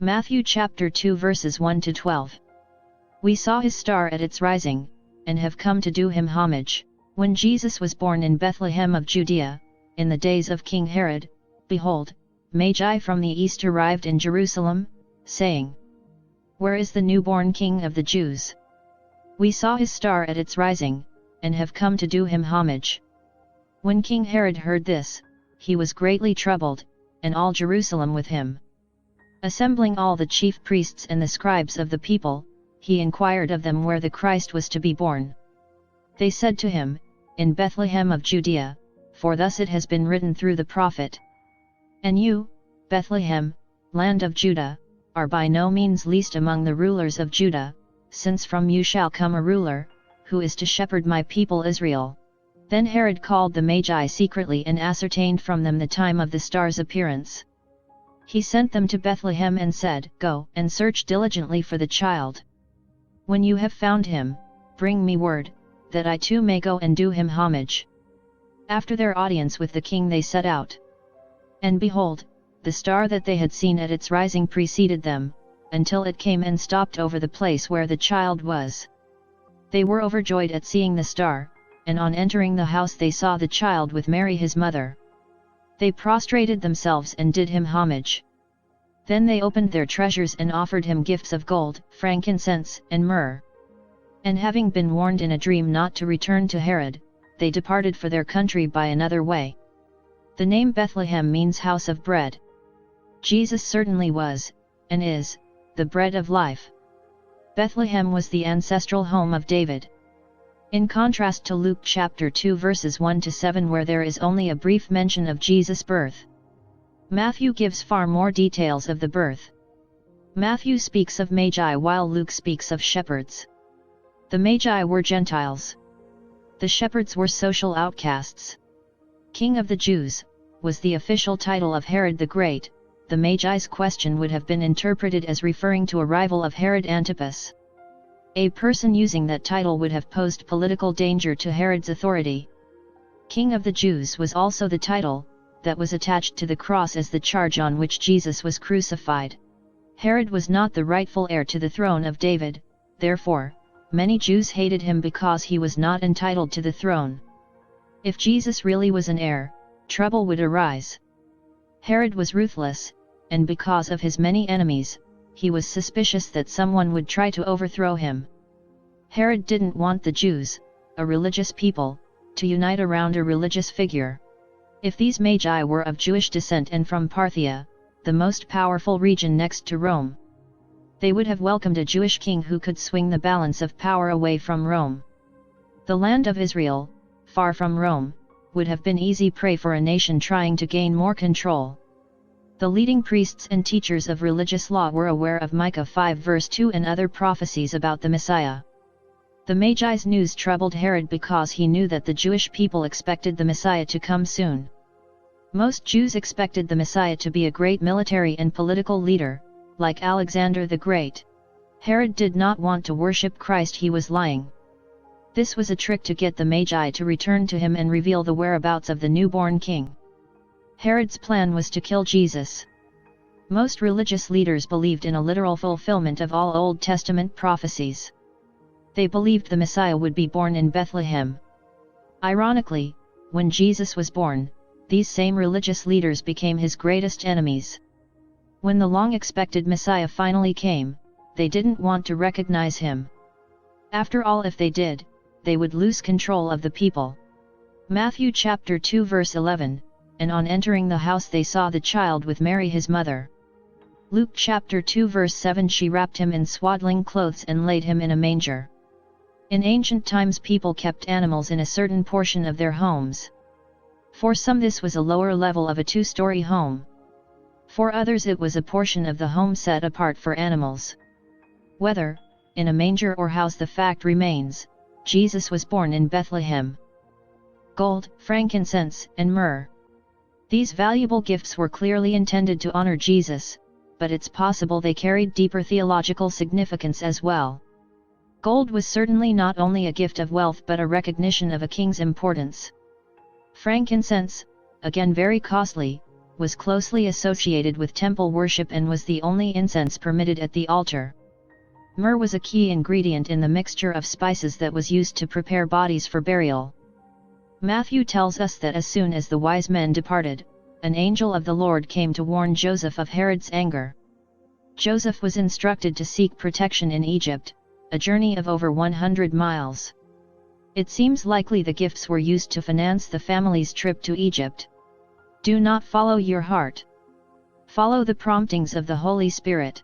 Matthew chapter 2 verses 1 to 12. We saw his star at its rising, and have come to do him homage. When Jesus was born in Bethlehem of Judea, in the days of King Herod, behold, Magi from the east arrived in Jerusalem, saying, Where is the newborn King of the Jews? We saw his star at its rising, and have come to do him homage. When King Herod heard this, he was greatly troubled, and all Jerusalem with him. Assembling all the chief priests and the scribes of the people, he inquired of them where the Christ was to be born. They said to him, In Bethlehem of Judea, for thus it has been written through the prophet. And you, Bethlehem, land of Judah, are by no means least among the rulers of Judah, since from you shall come a ruler, who is to shepherd my people Israel. Then Herod called the Magi secretly and ascertained from them the time of the star's appearance. He sent them to Bethlehem and said, Go and search diligently for the child. When you have found him, bring me word, that I too may go and do him homage. After their audience with the king they set out. And behold, the star that they had seen at its rising preceded them, until it came and stopped over the place where the child was. They were overjoyed at seeing the star, and on entering the house they saw the child with Mary his mother. They prostrated themselves and did him homage. Then they opened their treasures and offered him gifts of gold, frankincense, and myrrh. And having been warned in a dream not to return to Herod, they departed for their country by another way. The name Bethlehem means house of bread. Jesus certainly was, and is, the bread of life. Bethlehem was the ancestral home of David. In contrast to Luke chapter 2 verses 1 to 7 where there is only a brief mention of Jesus' birth, Matthew gives far more details of the birth. Matthew speaks of Magi while Luke speaks of shepherds. The Magi were Gentiles. The shepherds were social outcasts. King of the Jews was the official title of Herod the Great. The Magi's question would have been interpreted as referring to a rival of Herod Antipas. A person using that title would have posed political danger to Herod's authority. King of the Jews was also the title that was attached to the cross as the charge on which Jesus was crucified. Herod was not the rightful heir to the throne of David, therefore, many Jews hated him because he was not entitled to the throne. If Jesus really was an heir, trouble would arise. Herod was ruthless, and because of his many enemies, he was suspicious that someone would try to overthrow him. Herod didn't want the Jews, a religious people, to unite around a religious figure. If these Magi were of Jewish descent and from Parthia, the most powerful region next to Rome, they would have welcomed a Jewish king who could swing the balance of power away from Rome. The land of Israel, far from Rome, would have been easy prey for a nation trying to gain more control. The leading priests and teachers of religious law were aware of Micah 5 verse 2 and other prophecies about the Messiah. The Magi's news troubled Herod because he knew that the Jewish people expected the Messiah to come soon. Most Jews expected the Messiah to be a great military and political leader, like Alexander the Great. Herod did not want to worship Christ, he was lying. This was a trick to get the Magi to return to him and reveal the whereabouts of the newborn king. Herod's plan was to kill Jesus. Most religious leaders believed in a literal fulfillment of all Old Testament prophecies. They believed the Messiah would be born in Bethlehem. Ironically, when Jesus was born, these same religious leaders became his greatest enemies. When the long-expected Messiah finally came, they didn't want to recognize him. After all, if they did, they would lose control of the people. Matthew chapter 2 verse 11, and on entering the house they saw the child with Mary his mother. Luke chapter 2 verse 7, she wrapped him in swaddling clothes and laid him in a manger. In ancient times people kept animals in a certain portion of their homes. For some this was a lower level of a two-story home. For others it was a portion of the home set apart for animals. Whether in a manger or house, the fact remains, Jesus was born in Bethlehem. Gold, frankincense, and myrrh. These valuable gifts were clearly intended to honor Jesus, but it's possible they carried deeper theological significance as well. Gold was certainly not only a gift of wealth but a recognition of a king's importance. Frankincense, again very costly, was closely associated with temple worship and was the only incense permitted at the altar. Myrrh was a key ingredient in the mixture of spices that was used to prepare bodies for burial. Matthew tells us that as soon as the wise men departed, an angel of the Lord came to warn Joseph of Herod's anger. Joseph was instructed to seek protection in Egypt, a journey of over 100 miles. It seems likely the gifts were used to finance the family's trip to Egypt. Do not follow your heart. Follow the promptings of the Holy Spirit.